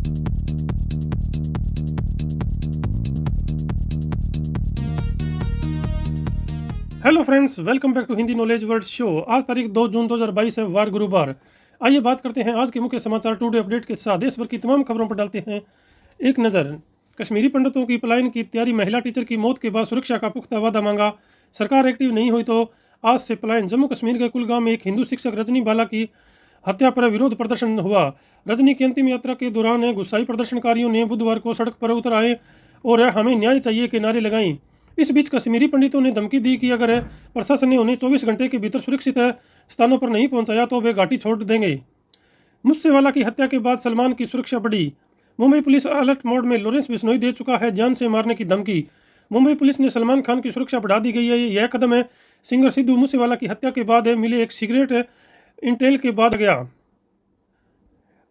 Hello friends, welcome back to Hindi knowledge world show. आज तारीख 2 जून 2022 है, वार गुरुवार। आइए बात करते हैं आज के मुख्य समाचार टुडे अपडेट के साथ। देश भर की तमाम खबरों पर डालते हैं एक नज़र। कश्मीरी पंडितों की पलायन की तैयारी, महिला टीचर की मौत के बाद सुरक्षा का पुख्ता वादा मांगा, सरकार एक्टिव नहीं हुई तो आज से पलायन। जम्मू कश्मीर के कुलगाम में एक हिंदू शिक्षक रजनी बाला की हत्या पर विरोध प्रदर्शन हुआ। रजनी की अंतिम यात्रा के दौरान गुस्साई प्रदर्शनकारियों ने बुधवार को सड़क पर उतर आए और हमें न्याय चाहिए के नारे लगाए। इस बीच कश्मीरी पंडितों ने धमकी दी कि अगर प्रशासन ने उन्हें 24 घंटे के भीतर सुरक्षित स्थानों पर नहीं पहुंचाया तो वे घाटी छोड़ देंगे। मूसेवाला की हत्या के बाद सलमान की सुरक्षा बढ़ी। मुंबई पुलिस अलर्ट मोड में, लॉरेंस बिश्नोई दे चुका है जान से मारने की धमकी। मुंबई पुलिस ने सलमान खान की सुरक्षा बढ़ा दी गई है। यह कदम है सिंगर सिद्धू मूसेवाला की हत्या के बाद मिले एक सीक्रेट इंटेल के बाद गया।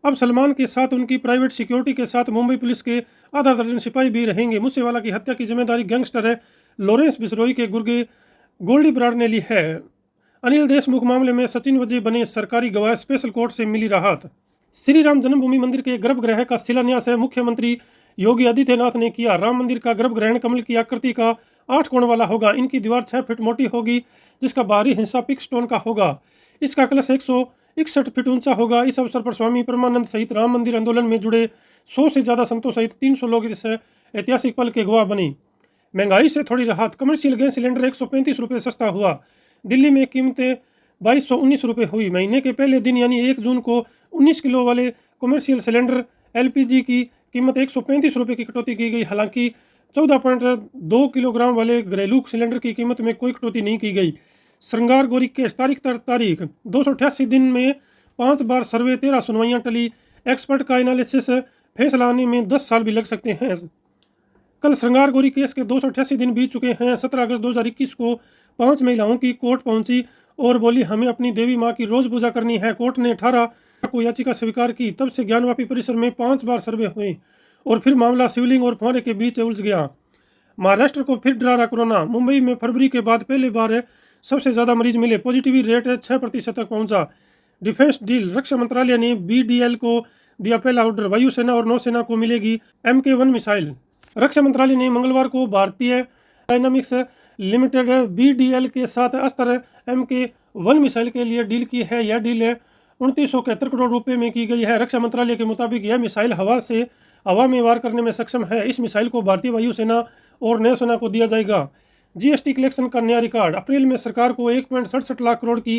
अब सलमान के साथ उनकी प्राइवेट सिक्योरिटी के साथ मुंबई पुलिस के आधा दर्जन सिपाही भी रहेंगे। मूसेवाला की हत्या की जिम्मेदारी गैंगस्टर है लॉरेंस बिश्नोई के गुर्गे गोल्डी बराड़ ने ली है। अनिल देशमुख मामले में सचिन वजय बने सरकारी गवाह, स्पेशल कोर्ट से मिली राहत। श्री राम जन्मभूमि मंदिर के गर्भगृह का शिलान्यास मुख्यमंत्री योगी आदित्यनाथ ने किया। राम मंदिर का गर्भगृह कमल की आकृति का 8 कोण वाला होगा। इनकी दीवार 6 फीट मोटी होगी, जिसका बाहरी हिस्सा पिक स्टोन का होगा। इसका कलश 161 फीट ऊंचा होगा। इस अवसर पर स्वामी परमानंद सहित राम मंदिर आंदोलन में जुड़े 100 से ज़्यादा संतों सहित 300 लोग इस ऐतिहासिक पल के गवाह बने। महंगाई से थोड़ी राहत, कमर्शियल गैस सिलेंडर 135 रुपये सस्ता हुआ। दिल्ली में कीमतें 2219 रुपये हुई। महीने के पहले दिन यानी 1 जून को 19 किलो वाले कमर्शियल सिलेंडर LPG की कीमत 135 रुपये की कटौती की गई। हालांकि 14.2 किलोग्राम वाले घरेलू सिलेंडर की कीमत में कोई कटौती नहीं की गई। श्रृंगार गोरी केस, तारीख 288 दिन में 5 बार सर्वे, 13 सुनवाइयाँ टली। एक्सपर्ट का एनालिसिस, फैसला आने में 10 साल भी लग सकते हैं। कल श्रृंगार गोरी केस के 288 दिन बीत चुके हैं। 17 अगस्त 2021 को 5 महिलाओं की कोर्ट पहुंची और बोली हमें अपनी देवी माँ की रोज पूजा करनी है। कोर्ट ने 18 को याचिका स्वीकार की। तब से ज्ञानवापी परिसर में 5 बार सर्वे हुए और फिर मामला शिवलिंग और फुहारे के बीच उलझ गया। महाराष्ट्र को फिर डरा कोरोना। मुंबई में फरवरी के बाद पहली बार सबसे ज़्यादा मरीज मिले। पॉजिटिविटी रेट 6% तक पहुंचा। डिफेंस डील, रक्षा मंत्रालय ने BDL को दिया पहला ऑर्डर। वायुसेना और नौसेना को मिलेगी MK1 मिसाइल। रक्षा मंत्रालय ने मंगलवार को भारतीय डायनामिक्स लिमिटेड BDL के साथ अस्त्र MK1 मिसाइल के लिए डील की है। यह डील 2971 करोड़ रुपए में की गई है। रक्षा मंत्रालय के मुताबिक यह मिसाइल हवा में वार करने में सक्षम है। इस मिसाइल को भारतीय वायुसेना और नौसेना को दिया जाएगा। GST कलेक्शन का नया रिकॉर्ड। अप्रैल में सरकार को 1.67 लाख करोड़ की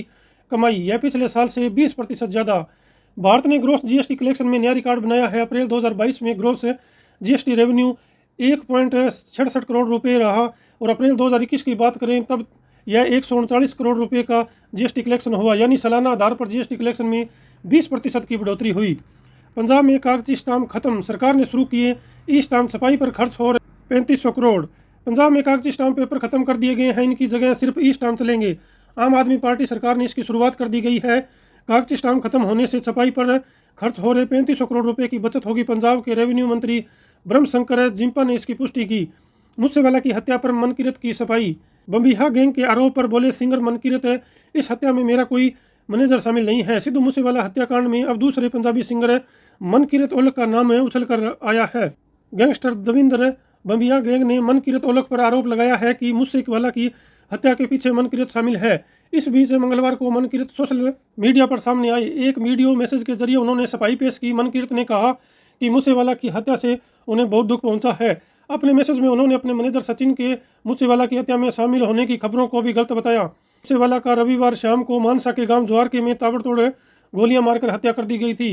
कमाई, यह पिछले साल से 20% ज़्यादा। भारत ने ग्रोस GST कलेक्शन में नया रिकॉर्ड बनाया है। अप्रैल 2022 में ग्रोस GST रेवेन्यू 1.67 करोड़ रुपए रहा और अप्रैल 2021 की बात करें तब यह 139 करोड़ रुपए का GST कलेक्शन हुआ, यानी सालाना आधार पर GST कलेक्शन में 20% की बढ़ोतरी हुई। पंजाब में कागजी स्टाम्प खत्म, सरकार ने शुरू किए ई स्टाम्प। सफाई पर खर्च हो रहे 3500 करोड़। पंजाब में कागजी स्टाम्प पेपर खत्म कर दिए गए हैं, इनकी जगह सिर्फ ई स्टाम्प चलेंगे। आम आदमी पार्टी सरकार ने इसकी शुरुआत कर दी गई है। कागजी स्टाम्प खत्म होने से सफाई पर खर्च हो रहे 3500 करोड़ रुपए की बचत होगी। पंजाब के रेवेन्यू मंत्री ब्रह्मशंकर जिम्पा ने इसकी पुष्टि की। मूसेवाला की हत्या पर मनकीरत की सफाई। बम्बिहा गैंग के आरोप पर बोले सिंगर मनकीरत, इस हत्या में मेरा कोई मैनेजर शामिल नहीं है। सिद्धू मूसेवाला हत्याकांड में अब दूसरे पंजाबी सिंगर मनकीरत औलख का नाम उछल कर आया है। गैंगस्टर दविंदर बम्बिया गैंग ने मनकीरत औलख पर आरोप लगाया है कि मूसेवाला की हत्या के पीछे मनकीरत शामिल है। इस बीच मंगलवार को मनकीरत सोशल मीडिया पर सामने आई। एक वीडियो मैसेज के जरिए उन्होंने सफाई पेश की। मनकीरत ने कहा कि मूसेवाला की हत्या से उन्हें बहुत दुख पहुंचा है। अपने मैसेज में उन्होंने अपने मैनेजर सचिन के मूसेवाला की हत्या में शामिल होने की खबरों को भी गलत बताया। मूसेवाला का रविवार शाम को मानसा के गांव ज्वारके में ताबड़तोड़ गोलियां मारकर हत्या कर दी गई थी।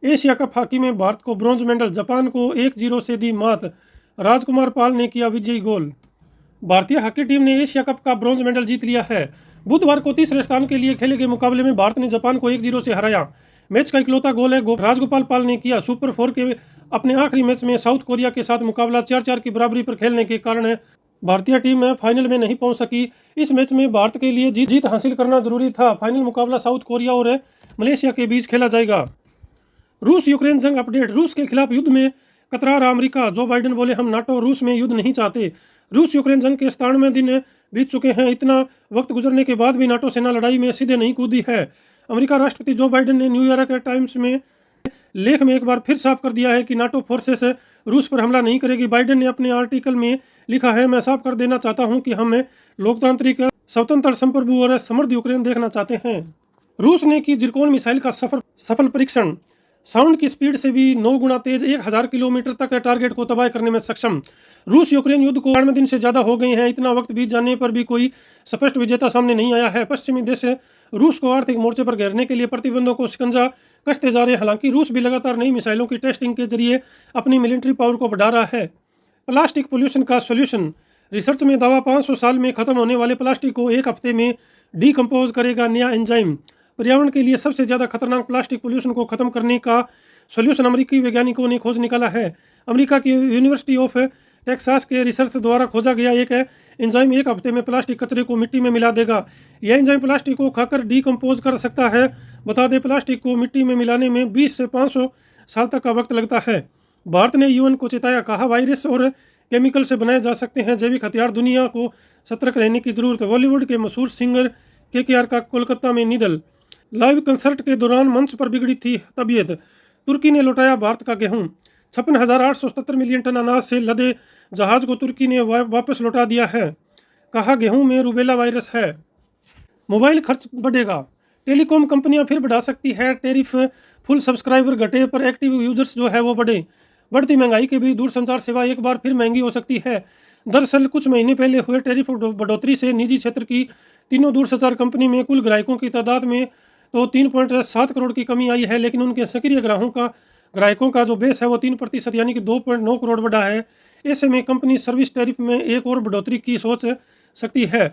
एशिया कप हॉकी में भारत को ब्रॉन्ज मेडल, जापान को 1-0 से दी मात। राजकुमार पाल ने किया विजयी गोल। भारतीय हॉकी टीम ने एशिया कप का ब्रॉन्ज मेडल जीत लिया है। बुधवार को तीसरे स्थान के लिए खेले गए मुकाबले में भारत ने जापान को 1-0 से हराया। मैच का इकलौता गोल राजगोपाल पाल ने किया। सुपर 4 के अपने आखिरी मैच में साउथ कोरिया के साथ मुकाबला 4-4 की बराबरी पर खेलने के कारण भारतीय टीम फाइनल में नहीं पहुंच सकी। इस मैच में भारत के लिए जीत हासिल करना जरूरी था। फाइनल मुकाबला साउथ कोरिया और मलेशिया के बीच खेला जाएगा। रूस यूक्रेन जंग अपडेट। रूस के खिलाफ युद्ध में कतरा रहा अमेरिका। जो बाइडेन बोले हम नाटो रूस में युद्ध नहीं चाहते। रूस यूक्रेन जंग के 97 दिन बीत चुके हैं। इतना वक्त गुजरने के बाद भी नाटो सेना लड़ाई में सीधे नहीं कूदी है। अमेरिका राष्ट्रपति जो बाइडेन ने न्यूयॉर्क टाइम्स में लेख में एक बार फिर साफ कर दिया है कि नाटो फोर्सेस रूस पर हमला नहीं करेगी। बाइडेन ने अपने आर्टिकल में लिखा है, मैं साफ कर देना चाहता हूं कि हम लोकतांत्रिक, स्वतंत्र, संप्रभु और समृद्ध यूक्रेन देखना चाहते हैं। रूस ने की जिरकोन मिसाइल का सफल परीक्षण। साउंड की स्पीड से भी 9 गुना तेज 1000 किलोमीटर तक टारगेट को तबाह करने में सक्षम। रूस यूक्रेन युद्ध को 92 दिन से ज़्यादा हो गए हैं। इतना वक्त बीत जाने पर भी कोई स्पष्ट विजेता सामने नहीं आया है। पश्चिमी देश रूस को आर्थिक मोर्चे पर घेरने के लिए प्रतिबंधों को शिकंजा कसते जा रहे हैं। हालांकि रूस भी लगातार नई मिसाइलों की टेस्टिंग के जरिए अपनी मिलिट्री पावर को बढ़ा रहा है। प्लास्टिक पोल्यूशन का सोल्यूशन। रिसर्च में दावा 500 साल में खत्म होने वाले प्लास्टिक को 1 हफ्ते में डीकम्पोज करेगा नया एंजाइम। पर्यावरण के लिए सबसे ज़्यादा खतरनाक प्लास्टिक पोल्यूशन को खत्म करने का सॉल्यूशन अमेरिकी वैज्ञानिकों ने खोज निकाला है। अमेरिका की यूनिवर्सिटी ऑफ टेक्सास के रिसर्च द्वारा खोजा गया एक एंजाइम 1 हफ्ते में प्लास्टिक कचरे को मिट्टी में मिला देगा। यह एंजाइम प्लास्टिक को खाकर डीकम्पोज कर सकता है। बता दें, प्लास्टिक को मिट्टी में मिलाने में 20 से 500 साल तक का वक्त लगता है। भारत ने यूएन को चेताया, कहा वायरस और केमिकल से बनाए जा सकते हैं जैविक हथियार, दुनिया को सतर्क रहने की जरूरत है। बॉलीवुड के मशहूर सिंगर केकेआर का कोलकाता में निधन। लाइव कंसर्ट के दौरान मंच पर बिगड़ी थी तबीयत। तुर्की ने लौटाया भारत का गेहूं। 56,877 मिलियन टन अनाज से लदे जहाज को तुर्की ने वापस लौटा दिया है। कहा, गेहूं में रूबेला वायरस है। मोबाइल खर्च बढ़ेगा। टेलीकॉम कंपनियां फिर बढ़ा सकती है टैरिफ। फुल सब्सक्राइबर घटे पर एक्टिव यूजर्स जो है वो बढ़े। बढ़ती महंगाई के बीच दूरसंचार सेवा एक बार फिर महंगी हो सकती है। दरअसल कुछ महीने पहले हुए टैरिफ बढ़ोतरी से निजी क्षेत्र की तीनों दूरसंचार कंपनी में कुल ग्राहकों की तादाद में तो 3.7 करोड़ की कमी आई है, लेकिन उनके सक्रिय ग्राहकों का जो बेस है वो 3% यानी कि 2.9 करोड़ बढ़ा है। ऐसे में कंपनी सर्विस टैरिफ में एक और बढ़ोतरी की सोच सकती है।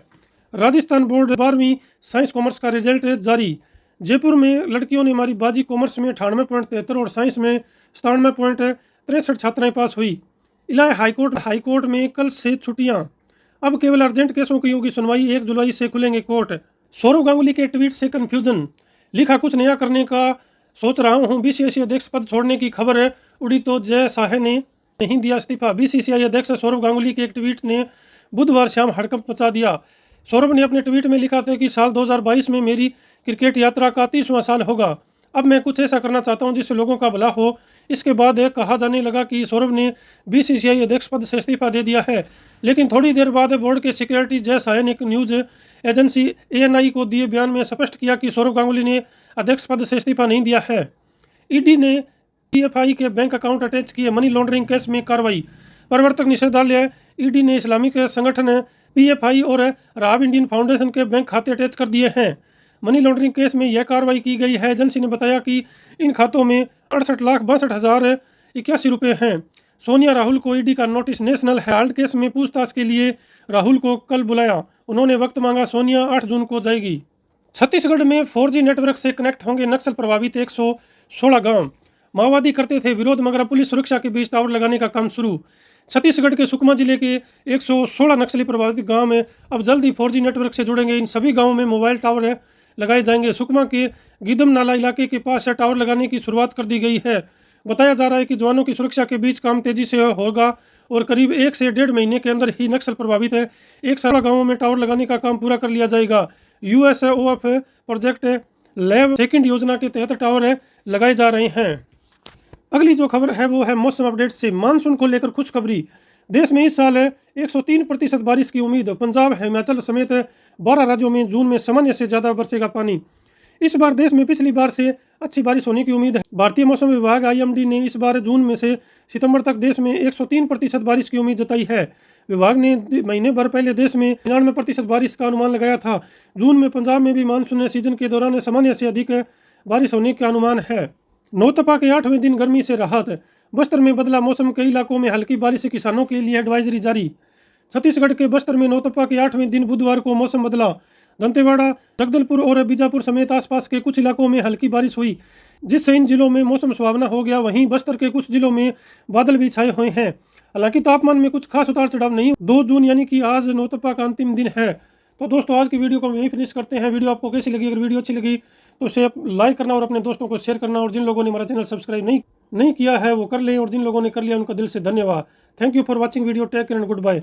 राजस्थान बोर्ड 12वीं साइंस कॉमर्स का रिजल्ट जारी। जयपुर में लड़कियों ने मारी बाजी। कॉमर्स में 98.73 और साइंस में 97.63 छात्राएं पास हुई। इलाहाई हाईकोर्ट में कल से छुट्टियां। अब केवल अर्जेंट केसों की होगी सुनवाई। 1 जुलाई से खुलेंगे कोर्ट। सौरव गांगुली के ट्वीट से कन्फ्यूजन। लिखा, कुछ नया करने का सोच रहा हूं। बीसीसीआई अध्यक्ष पद छोड़ने की खबर उड़ी तो जय शाह ने नहीं दिया इस्तीफा। बीसीसीआई अध्यक्ष सौरव गांगुली के एक ट्वीट ने बुधवार शाम हड़कंप मचा दिया। सौरभ ने अपने ट्वीट में लिखा था कि साल 2022 में मेरी क्रिकेट यात्रा का 30वां साल होगा। अब मैं कुछ ऐसा करना चाहता हूं जिससे लोगों का भला हो। इसके बाद कहा जाने लगा कि सौरभ ने बीसीसीआई अध्यक्ष पद से इस्तीफा दे दिया है, लेकिन थोड़ी देर बाद बोर्ड के सेक्रेटरी जय शाह ने न्यूज एजेंसी ANI को दिए बयान में स्पष्ट किया कि सौरभ गांगुली ने अध्यक्ष पद से इस्तीफा नहीं दिया है। ईडी ने PFI के बैंक अकाउंट अटैच किए। मनी लॉन्ड्रिंग केस में कार्रवाई। प्रवर्तक निदेशालय ईडी ने इस्लामिक संगठन PFI और राव इंडियन फाउंडेशन के बैंक खाते अटैच कर दिए हैं। मनी लॉन्ड्रिंग केस में यह कार्रवाई की गई है। एजेंसी ने बताया कि इन खातों में 68,62,081 रुपये हैं। सोनिया राहुल को ईडी का नोटिस। नेशनल हेराल्ड केस में पूछताछ के लिए राहुल को कल बुलाया। उन्होंने वक्त मांगा। सोनिया 8 जून को जाएगी। छत्तीसगढ़ में 4G नेटवर्क से कनेक्ट होंगे नक्सल प्रभावित 116 गांव। माओवादी करते थे विरोध, मगर पुलिस सुरक्षा के बीच टावर लगाने का काम शुरू। छत्तीसगढ़ के सुकमा जिले के 116 नक्सली प्रभावित गांव में अब जल्द ही 4G नेटवर्क से जुड़ेंगे। इन सभी गांवों में मोबाइल टावर लगाए जाएंगे। सुकमा के गिदम नाला इलाके के पास टावर लगाने की शुरुआत कर दी गई है। बताया जा रहा है कि जवानों की सुरक्षा के बीच काम तेजी से होगा और करीब 1 से 1.5 महीने के अंदर ही नक्सल प्रभावित 116 गाँवों में टावर लगाने का काम पूरा कर लिया जाएगा। USOF प्रोजेक्ट लैब सेकंड योजना के तहत टावर लगाए जा रहे हैं। अगली जो खबर है वो है मौसम अपडेट से। मानसून को लेकर खुशखबरी। देश में इस साल 103% बारिश की उम्मीद। पंजाब, हिमाचल समेत 12 राज्यों में जून में सामान्य से ज़्यादा बरसेगा पानी। इस बार देश में पिछली बार से अच्छी बारिश होने की उम्मीद है। भारतीय मौसम विभाग IMD ने इस बार जून में से सितंबर तक देश में 103% बारिश की उम्मीद जताई है। विभाग ने महीने भर पहले देश में 99% बारिश का अनुमान लगाया था। जून में पंजाब में भी मानसून सीजन के दौरान सामान्य से अधिक बारिश होने का अनुमान है। नौतपा के 8वें दिन गर्मी से राहत। बस्तर में बदला मौसम, कई इलाकों में हल्की बारिश से किसानों के लिए एडवाइजरी जारी। छत्तीसगढ़ के बस्तर में नौतपा के 8वें दिन बुधवार को मौसम बदला। दंतेवाड़ा, जगदलपुर और बीजापुर समेत आसपास के कुछ इलाकों में हल्की बारिश हुई, जिससे इन जिलों में मौसम सुहावना हो गया। वहीं बस्तर के कुछ जिलों में बादल भी छाए हुए हैं। हालांकि तापमान में कुछ खास उतार चढ़ाव नहीं। 2 जून यानी कि आज नौतपा का अंतिम दिन है। तो दोस्तों, आज की वीडियो को यहीं फिनिश करते हैं। वीडियो आपको कैसी लगी? अगर वीडियो अच्छी लगी तो उसे लाइक करना और अपने दोस्तों को शेयर करना, और जिन लोगों ने हमारा चैनल सब्सक्राइब नहीं किया है वो कर लें, और जिन लोगों ने कर लिया उनका दिल से धन्यवाद। Thank you for watching video. Take care and good bye.